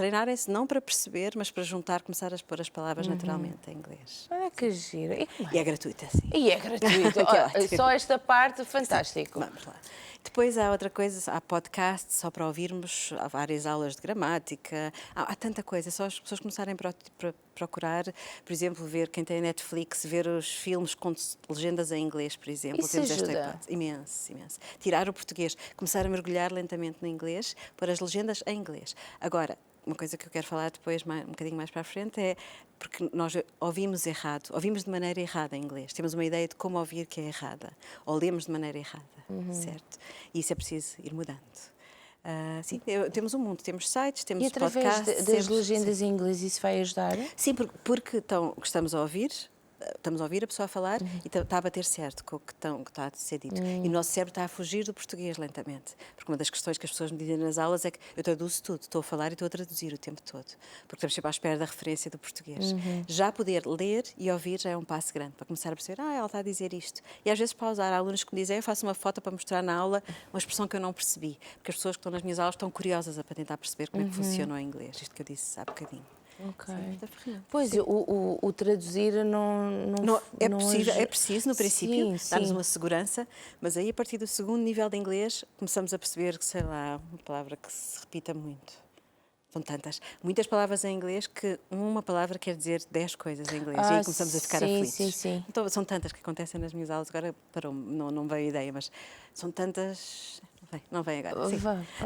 treinarem-se não para perceber, mas para juntar, começar a pôr as palavras naturalmente em inglês. Olha que giro. E é gratuita, sim. E é gratuito. Que Olha, ótimo. só esta parte, fantástico. Vamos lá. Depois há outra coisa, há podcasts só para ouvirmos, há várias aulas de gramática, há tanta coisa, é só as pessoas começarem a procurar, por exemplo, ver quem tem Netflix, ver os filmes com legendas em inglês, por exemplo. Isso Temos esta ajuda? hipótese. Imenso, imenso. Tirar o português, começar a mergulhar lentamente no inglês, pôr as legendas em inglês. Agora, uma coisa que eu quero falar depois, um bocadinho mais para a frente, é porque nós ouvimos errado, ouvimos de maneira errada em inglês. Temos uma ideia de como ouvir que é errada, ou lemos de maneira errada, certo? E isso é preciso ir mudando. Sim, temos um mundo, temos sites, temos E através podcasts. das legendas em inglês isso vai ajudar? Sim, porque estamos a ouvir a pessoa a falar e está a bater certo com o que está a ser dito. E o nosso cérebro está a fugir do português lentamente. Porque uma das questões que as pessoas me dizem nas aulas é que eu traduzo tudo, estou a falar e estou a traduzir o tempo todo. Porque estamos sempre à espera da referência do português. Já poder ler e ouvir já é um passo grande, para começar a perceber, ela está a dizer isto. E às vezes pausar, há alunos que me dizem, eu faço uma foto para mostrar na aula uma expressão que eu não percebi. Porque as pessoas que estão nas minhas aulas estão curiosas para tentar perceber como é que funciona o inglês. Isto que eu disse há bocadinho. Ok. Sim, pois, o traduzir é preciso no princípio, dar-nos sim. uma segurança, mas aí a partir do segundo nível de inglês começamos a perceber que, sei lá, uma palavra que se repita muito. São tantas. Muitas palavras em inglês que uma palavra quer dizer 10 coisas em inglês e aí começamos a ficar aflitos. Sim. Então, são tantas que acontecem nas minhas aulas, agora não veio a ideia, mas são tantas... Não vem agora. Sim.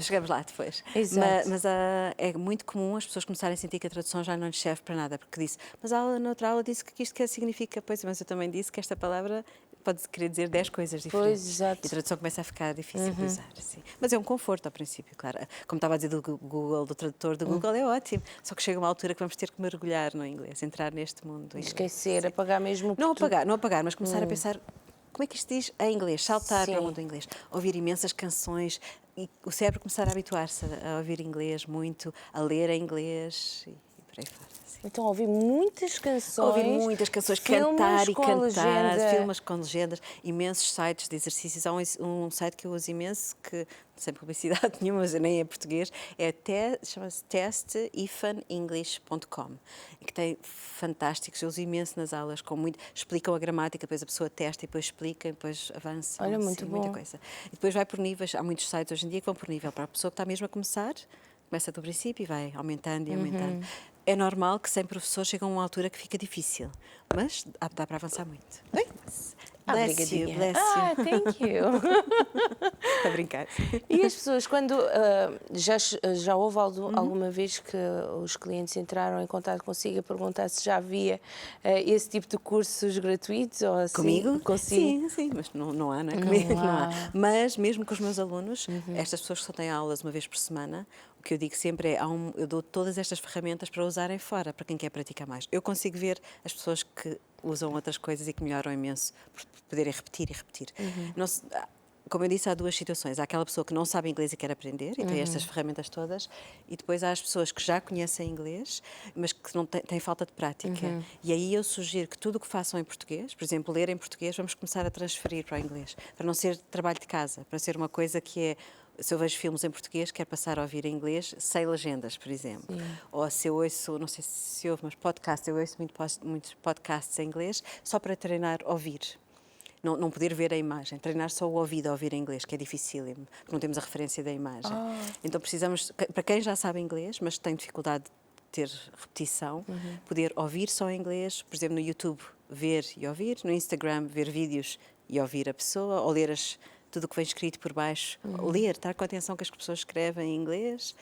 Chegamos lá depois. Exato. Mas é muito comum as pessoas começarem a sentir que a tradução já não lhes serve para nada, porque disse, mas noutra aula disse que isto significa, pois, mas eu também disse que esta palavra pode querer dizer 10 coisas diferentes. Pois, exato. E a tradução começa a ficar difícil de usar. Sim. Mas é um conforto ao princípio, claro. Como estava a dizer do Google, do tradutor do Google, é ótimo. Só que chega uma altura que vamos ter que mergulhar no inglês, entrar neste mundo. Esquecer, apagar mesmo. Não apagar, mas começar a pensar como é que isto diz em inglês, saltar para o mundo do inglês, ouvir imensas canções e o cérebro começar a habituar-se a ouvir inglês muito, a ler em inglês e por aí fora. Sim. Então, ouvir muitas canções. Ouvir muitas canções, cantar e cantar, filmes com legendas, imensos sites de exercícios. Há um site que eu uso imenso, que sem publicidade nenhuma, mas nem é português, chama-se testefanenglish.com, que tem fantásticos, eu uso imenso nas aulas, explicam a gramática, depois a pessoa testa e depois explica, e depois avança. Olha, muito bom. Muita coisa. E depois vai por níveis, há muitos sites hoje em dia que vão por nível, para a pessoa que está mesmo a começar, começa do princípio e vai aumentando e aumentando. É normal que sem professor chega a uma altura que fica difícil, mas dá para avançar muito. Bless you. Thank you. Está a brincar. E as pessoas, quando já houve alguma vez que os clientes entraram em contato consigo a perguntar se já havia esse tipo de cursos gratuitos? Ou assim, comigo? Consigo? Sim, mas não há, não é? Comigo não há. Mas mesmo com os meus alunos, estas pessoas que só têm aulas uma vez por semana, o que eu digo sempre é, eu dou todas estas ferramentas para usarem fora, para quem quer praticar mais. Eu consigo ver as pessoas que usam outras coisas e que melhoram imenso por poderem repetir e repetir. Como eu disse, há duas situações. Há aquela pessoa que não sabe inglês e quer aprender e tem estas ferramentas todas, e depois há as pessoas que já conhecem inglês, mas que não têm falta de prática. E aí eu sugiro que tudo o que façam em português, por exemplo, ler em português, vamos começar a transferir para o inglês, para não ser trabalho de casa, para ser uma coisa que é... Se eu vejo filmes em português, quero passar a ouvir em inglês sem legendas, por exemplo. Sim. Ou se eu ouço, não sei se ouve, mas podcast, eu ouço muitos podcasts em inglês só para treinar ouvir. Não poder ver a imagem, treinar só o ouvido a ouvir em inglês, que é dificílimo, porque não temos a referência da imagem. Então precisamos, para quem já sabe inglês, mas tem dificuldade de ter repetição, poder ouvir só em inglês, por exemplo, no YouTube, ver e ouvir, no Instagram, ver vídeos e ouvir a pessoa, ou ler tudo o que vem escrito por baixo, ler, estar com atenção que as pessoas escrevem em inglês.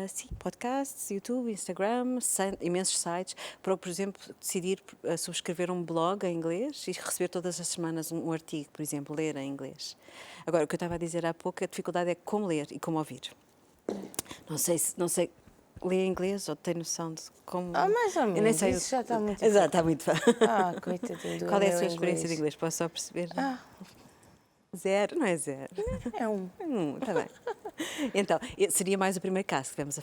Sim, podcasts, YouTube, Instagram, imensos sites. Por exemplo, decidir subscrever um blog em inglês e receber todas as semanas um artigo, por exemplo, ler em inglês. Agora, o que eu estava a dizer há pouco, a dificuldade é como ler e como ouvir. Não sei lê em inglês ou tem noção de como... mais ou menos, eu nem sei isso já está muito... Exato, está muito fácil. Coitadinho. Qual é a sua experiência de inglês? Posso só perceber? Zero, não é zero? É um. Está bem. Então, seria mais o primeiro caso que vamos a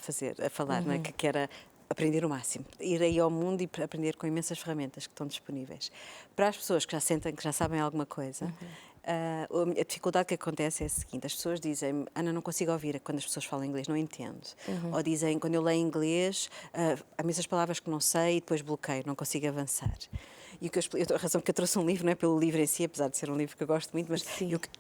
falar, não é? Que era aprender o máximo. Ir aí ao mundo e aprender com imensas ferramentas que estão disponíveis. Para as pessoas que já sentem que já sabem alguma coisa, A dificuldade que acontece é a seguinte: as pessoas dizem, Ana, não consigo ouvir quando as pessoas falam inglês, não entendo. Ou dizem, quando eu leio inglês, há imensas palavras que não sei e depois bloqueio, não consigo avançar. E o que a razão que eu trouxe um livro não é pelo livro em si, apesar de ser um livro que eu gosto muito, mas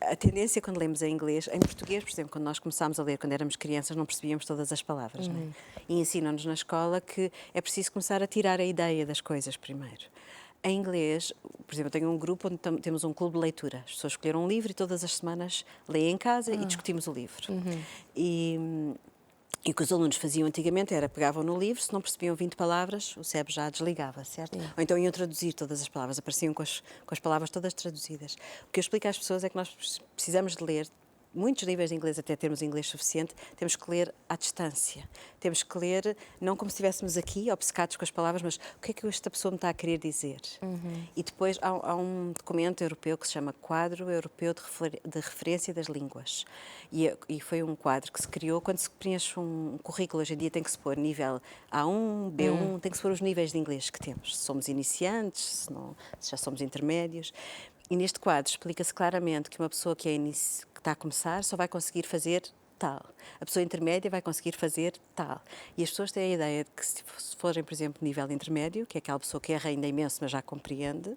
a tendência quando lemos em inglês, em português, por exemplo, quando nós começámos a ler quando éramos crianças, não percebíamos todas as palavras, não é? E ensinam-nos na escola que é preciso começar a tirar a ideia das coisas primeiro. Em inglês, por exemplo, eu tenho um grupo onde temos um clube de leitura. As pessoas escolheram um livro e todas as semanas leem em casa e discutimos o livro. E o que os alunos faziam antigamente era, pegavam no livro, se não percebiam 20 palavras, o cérebro já desligava, certo? Ou então iam traduzir todas as palavras, apareciam com as palavras todas traduzidas. O que eu explico às pessoas é que nós precisamos de ler muitos níveis de inglês, até termos inglês suficiente, temos que ler à distância. Temos que ler, não como se estivéssemos aqui, obcecados com as palavras, mas o que é que esta pessoa me está a querer dizer? E depois há um documento europeu que se chama Quadro Europeu de Referência das Línguas. E foi um quadro que se criou quando se preenche um currículo. Hoje em dia tem que se pôr nível A1, B1, tem que se pôr os níveis de inglês que temos. Se somos iniciantes, se já somos intermédios. E neste quadro explica-se claramente que uma pessoa que está a começar só vai conseguir fazer tal. A pessoa intermédia vai conseguir fazer tal. E as pessoas têm a ideia de que se forem, por exemplo, nível intermédio, que é aquela pessoa que erra ainda imenso, mas já compreende,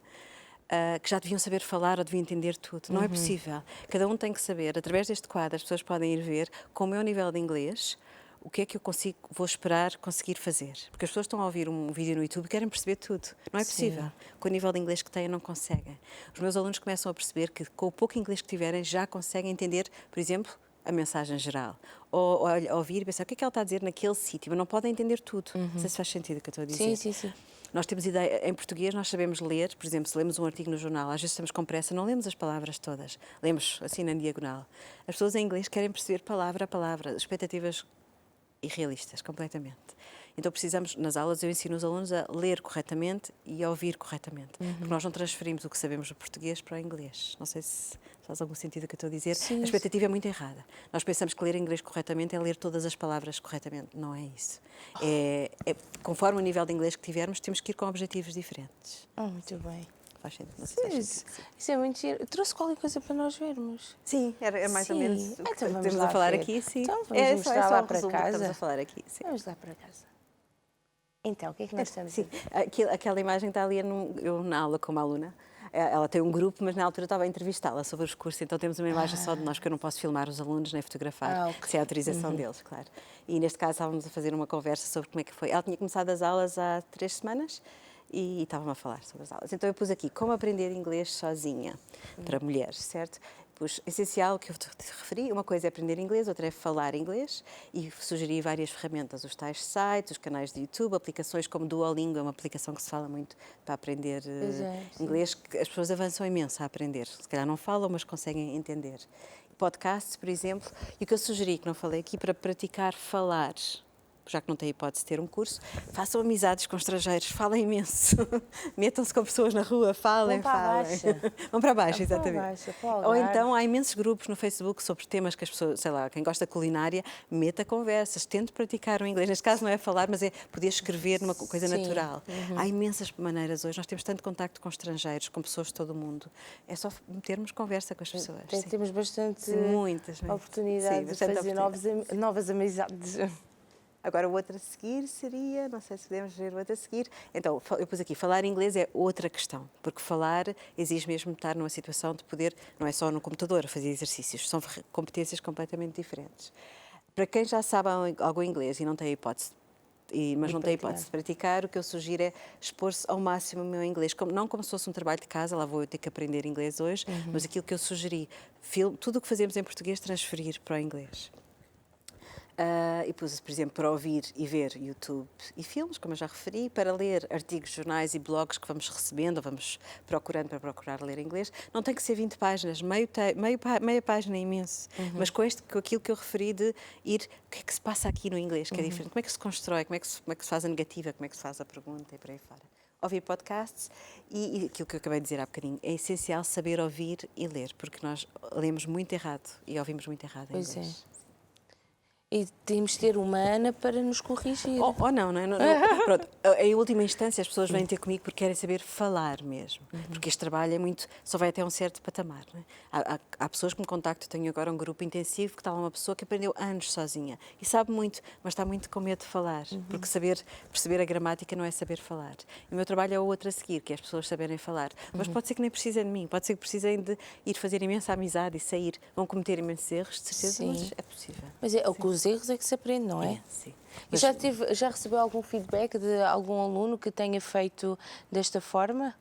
que já deviam saber falar ou deviam entender tudo. Não é possível. Cada um tem que saber. Através deste quadro as pessoas podem ir ver com o meu nível de inglês o que é que eu vou esperar conseguir fazer. Porque as pessoas estão a ouvir um vídeo no YouTube e querem perceber tudo. Não é possível. Com o nível de inglês que têm, não conseguem. Os meus alunos começam a perceber que com o pouco inglês que tiverem já conseguem entender, por exemplo, a mensagem geral. Ou ouvir e pensar o que é que ela está a dizer naquele sítio, mas não podem entender tudo. Não sei se faz sentido o que eu estou a dizer. Sim. Nós temos ideia, em português nós sabemos ler, por exemplo, se lemos um artigo no jornal, às vezes estamos com pressa, não lemos as palavras todas, lemos assim na diagonal. As pessoas em inglês querem perceber palavra a palavra, expectativas irrealistas, completamente. Então precisamos, nas aulas eu ensino os alunos a ler corretamente e a ouvir corretamente, porque nós não transferimos o que sabemos do português para o inglês. Não sei se faz algum sentido o que eu estou a dizer. A expectativa é muito errada. Nós pensamos que ler inglês corretamente é ler todas as palavras corretamente. Não é isso. Conforme o nível de inglês que tivermos, temos que ir com objetivos diferentes. Muito bem. Faz sentido, não sei se faz sentido. Isso é muito giro. Eu trouxe qualquer coisa para nós vermos. Sim, é mais ou menos o que Então vamos temos lá a falar ver. aqui. Sim. Então vamos mostrar lá para casa. Estamos a falar aqui. Sim. Vamos lá para casa. Então, o que é que nós estamos a ver? Aquela imagem está ali eu na aula com uma aluna. Ela tem um grupo, mas na altura estava a entrevistá-la sobre os cursos, então temos uma imagem só de nós, porque eu não posso filmar os alunos nem fotografar, Ok. sem a autorização deles, claro. E neste caso estávamos a fazer uma conversa sobre como é que foi. Ela tinha começado as aulas há 3 semanas e estávamos a falar sobre as aulas. Então eu pus aqui como aprender inglês sozinha para mulheres, certo? Pus essencial, que eu te referi, uma coisa é aprender inglês, outra é falar inglês e sugeri várias ferramentas, os tais sites, os canais de YouTube, aplicações como Duolingo, é uma aplicação que se fala muito para aprender inglês, que as pessoas avançam imenso a aprender, se calhar não falam, mas conseguem entender. Podcasts, por exemplo, e o que eu sugeri, que não falei aqui, para praticar falar, já que não tem hipótese de ter um curso, façam amizades com estrangeiros, falem imenso, metam-se com pessoas na rua, falem. Vão para a Baixa. Vão para a Baixa, exatamente. Para a Baixa, para o Ou Algarve. então há imensos grupos no Facebook sobre temas que as pessoas, sei lá, quem gosta de culinária, meta conversas, tente praticar o inglês. Neste caso não é falar, mas é poder escrever numa coisa natural. Há imensas maneiras hoje, nós temos tanto contacto com estrangeiros, com pessoas de todo o mundo. É só metermos conversa com as pessoas. sim. Temos bastante Muitas oportunidade sim, de bastante fazer oportunidade. novas amizades. Agora o outro a seguir seria, não sei se podemos ver o outro a seguir. Então, eu pus aqui, falar inglês é outra questão, porque falar exige mesmo estar numa situação de poder, não é só no computador, a fazer exercícios, são competências completamente diferentes. Para quem já sabe algum inglês e não tem hipótese, mas não tem hipótese de praticar, o que eu sugiro é expor-se ao máximo o meu inglês, não como se fosse um trabalho de casa, lá vou eu ter que aprender inglês hoje, mas aquilo que eu sugeri, tudo o que fazemos em português, transferir para o inglês. E pus, por exemplo, para ouvir e ver YouTube e filmes, como eu já referi, para ler artigos, jornais e blogs que vamos recebendo ou vamos procurando para procurar ler inglês. Não tem que ser 20 páginas, meia página é imenso, mas com aquilo que eu referi de ir, o que é que se passa aqui no inglês, que é diferente, como é que se constrói, como é que se faz a negativa, como é que se faz a pergunta e por aí fora. Ouvir podcasts e aquilo que eu acabei de dizer há bocadinho, é essencial saber ouvir e ler, porque nós lemos muito errado e ouvimos muito errado em inglês. Pois é. E temos de ter uma Ana para nos corrigir. Ou não, não é? Pronto, em última instância as pessoas vêm ter comigo porque querem saber falar mesmo. Porque este trabalho é muito, só vai até um certo patamar. Não é? Há pessoas que me contactam, tenho agora um grupo intensivo que está lá uma pessoa que aprendeu anos sozinha e sabe muito, mas está muito com medo de falar. Porque perceber a gramática não é saber falar. E o meu trabalho é o outro a seguir, que é as pessoas saberem falar. Mas pode ser que nem precisem de mim, pode ser que precisem de ir fazer imensa amizade e sair. Vão cometer imensos erros, de certeza, Sim. mas é possível. Mas com os erros é que se aprende, não é? Sim. E já recebeu algum feedback de algum aluno que tenha feito desta forma?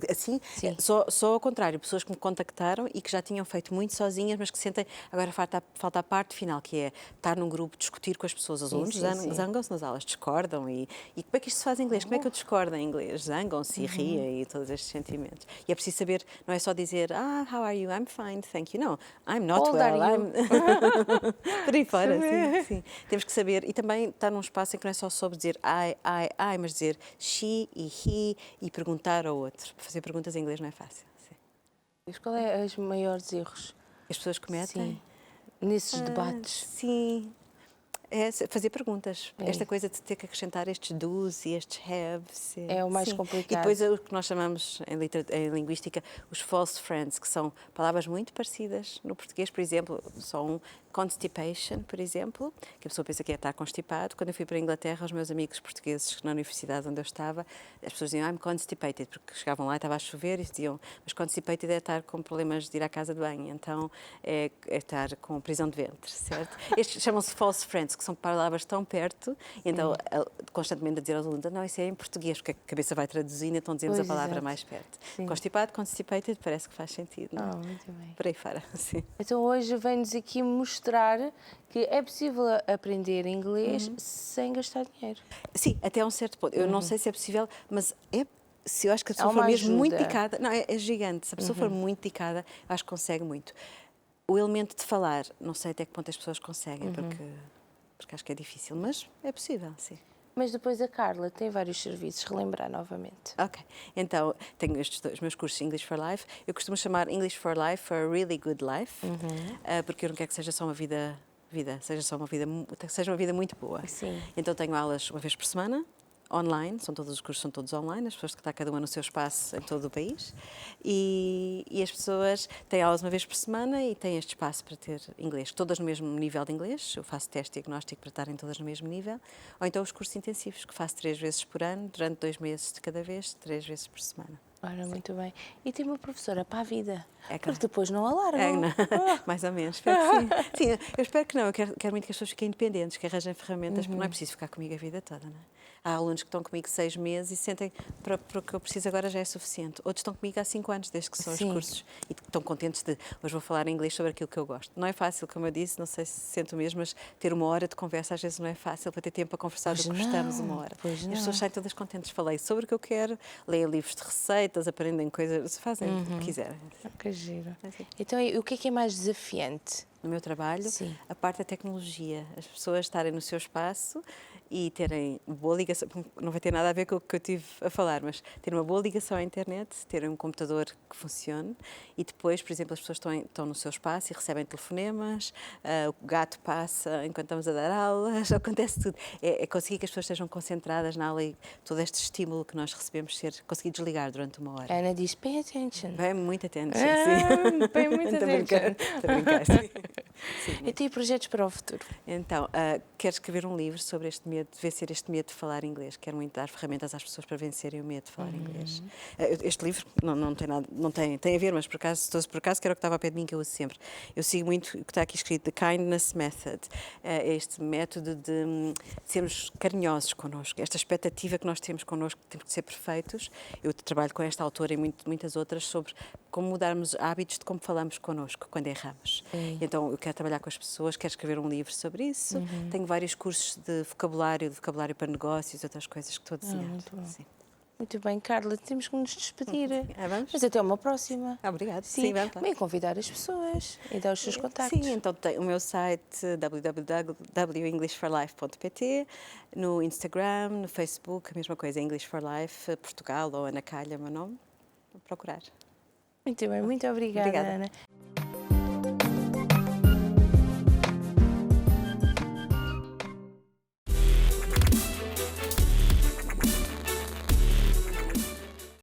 Assim, Sim. só ao contrário, pessoas que me contactaram e que já tinham feito muito sozinhas, mas que sentem, agora falta a parte final, que é estar num grupo, discutir com as pessoas. Os alunos zangam-se nas aulas, discordam e como é que isto se faz em inglês? Como é que eu discordo em inglês? Zangam-se e riem e todos estes sentimentos. E é preciso saber, não é só dizer, how are you? I'm fine, thank you. Não, I'm not Old well. are you? Por aí fora, sim. Temos que saber, e também estar num espaço em que não é só sobre dizer I, mas dizer she e he e perguntar ao outro. Fazer perguntas em inglês não é fácil. Sim. Mas qual é os maiores erros? As pessoas cometem? Sim. Nesses debates? Sim. É fazer perguntas. É. Esta coisa de ter que acrescentar estes do's e estes haves. É o mais sim. complicado. E depois é o que nós chamamos em linguística os false friends, que são palavras muito parecidas no português. Por exemplo, só constipation, por exemplo, que a pessoa pensa que é estar constipado. Quando eu fui para a Inglaterra, os meus amigos portugueses na universidade onde eu estava, as pessoas diziam I'm constipated, porque chegavam lá e estava a chover e diziam, mas constipated é estar com problemas de ir à casa de banho, então é estar com prisão de ventre, certo? Estes chamam-se false friends, que são palavras tão perto, e então constantemente a dizer aos alunos, não, isso é em português, porque a cabeça vai traduzindo, então dizemos a palavra mais perto. Sim. Constipado, constipated, parece que faz sentido, não é? Muito bem. Por aí fora, sim. Então hoje vem-nos aqui mostrar que é possível aprender inglês sem gastar dinheiro. Sim, até um certo ponto. Eu não sei se é possível, mas se eu acho que a pessoa Há uma for mesmo ajuda. muito dedicada, não, é gigante. Se a pessoa for muito dedicada, acho que consegue muito. O elemento de falar, não sei até que ponto as pessoas conseguem, porque acho que é difícil, mas é possível, sim. Mas depois a Carla tem vários serviços, relembrar novamente. Ok, então tenho estes dois meus cursos English for Life. Eu costumo chamar English for Life for a Really Good Life, porque eu não quero que seja só uma vida, seja uma vida muito boa. Sim. Então tenho aulas uma vez por semana, online, os cursos são todos online, as pessoas que está cada uma no seu espaço em todo o país e as pessoas têm aulas uma vez por semana e têm este espaço para ter inglês, todas no mesmo nível de inglês, eu faço teste diagnóstico para estarem todas no mesmo nível, ou então os cursos intensivos que faço 3 vezes por ano, durante 2 meses de cada vez, 3 vezes por semana. Ora, muito bem. E tem uma professora para a vida, É claro. porque depois não a largam. Não. Mais ou menos, espero que sim. Sim, eu espero que não, eu quero muito que as pessoas fiquem independentes, que arranjem ferramentas, porque não é preciso ficar comigo a vida toda, não é? Há alunos que estão comigo 6 meses e sentem para o que eu preciso agora já é suficiente. Outros estão comigo há 5 anos, desde que são os cursos, e estão contentes de hoje vou falar em inglês sobre aquilo que eu gosto. Não é fácil, como eu disse, não sei se sento mesmo, mas ter 1 hora de conversa às vezes não é fácil para ter tempo para conversar do que gostamos 1 hora. Pois não. As pessoas saem todas contentes. Falei sobre o que eu quero, leem livros de receitas, aprendem coisas, fazem o que quiserem. Que giro. Então, e o que é mais desafiante? No meu trabalho, a parte da tecnologia, as pessoas estarem no seu espaço e terem boa ligação, não vai ter nada a ver com o que eu tive a falar, mas ter uma boa ligação à internet, ter um computador que funcione e depois, por exemplo, as pessoas estão no seu espaço e recebem telefonemas, o gato passa enquanto estamos a dar aulas, acontece tudo. É conseguir que as pessoas estejam concentradas na aula e todo este estímulo que nós recebemos conseguir desligar durante 1 hora. Ana diz, pay attention. Bem, muito atento, sim. Pay muito attention. Estou a brincar, sim. Eu tenho projetos para o futuro. Então, quero escrever um livro sobre este medo, de vencer este medo de falar inglês. Quero muito dar ferramentas às pessoas para vencerem o medo de falar inglês. Este livro não tem nada, tem a ver, mas por acaso que era o que estava ao pé de mim, que eu uso sempre. Eu sigo muito o que está aqui escrito, The Kindness Method. Este método de sermos carinhosos connosco, esta expectativa que nós temos connosco, que temos de ser perfeitos. Eu trabalho com esta autora e muitas outras sobre como mudarmos hábitos de como falamos connosco quando erramos. Então, eu quero trabalhar com as pessoas, quero escrever um livro sobre isso. Tenho vários cursos de vocabulário para negócios, outras coisas que estou a desenhar. Muito bem, Carla, temos que nos despedir. Vamos? Mas até uma próxima. Obrigada. Sim, vamos lá. Bem convidar as pessoas e dar os seus contactos. Sim, então tem o meu site www.englishforlife.pt, no Instagram, no Facebook, a mesma coisa, English for Life, Portugal ou Ana Calha, meu nome. Vou procurar. Muito bem, muito obrigada, Ana.